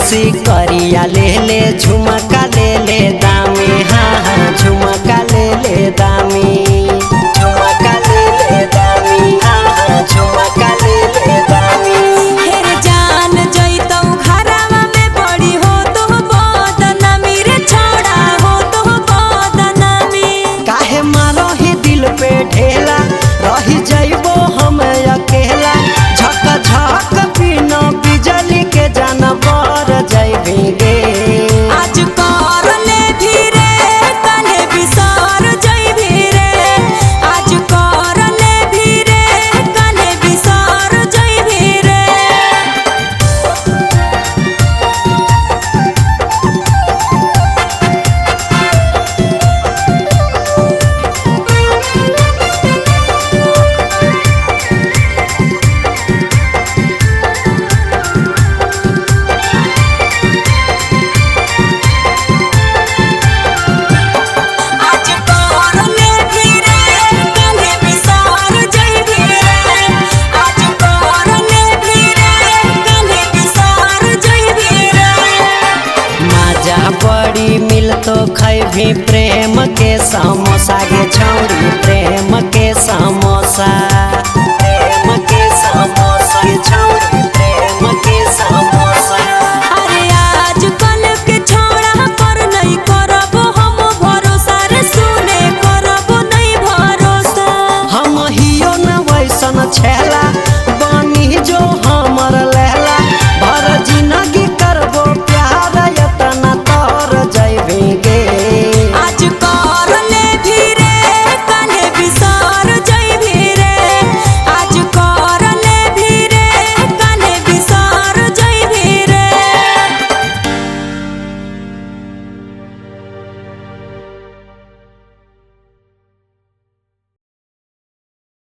सिकरिया ले ले झुमका ले ले दामी, हाँ हाँ झुमका ले ले दामी, झुमका ले ले दामी, हाँ हाँ झुमका ले ले दामी। हेर जान जइतौ घरवा में बड़ी हो तो बदनामी रे छोड़ा हो तो बदनामी। काहे मारो ही दिल पे ढेला, रही जइबो हम अकेला, झक झक बिना बिजली के जाना पर जइबे। आज कर ले भी रे कने बिसर जइबी रे, आज कर ले भी रे कने बिसर जइबी रे। बड़ी मिलतो खैभी प्रेम के समोसा गे छौरी, प्रेम के समोसा।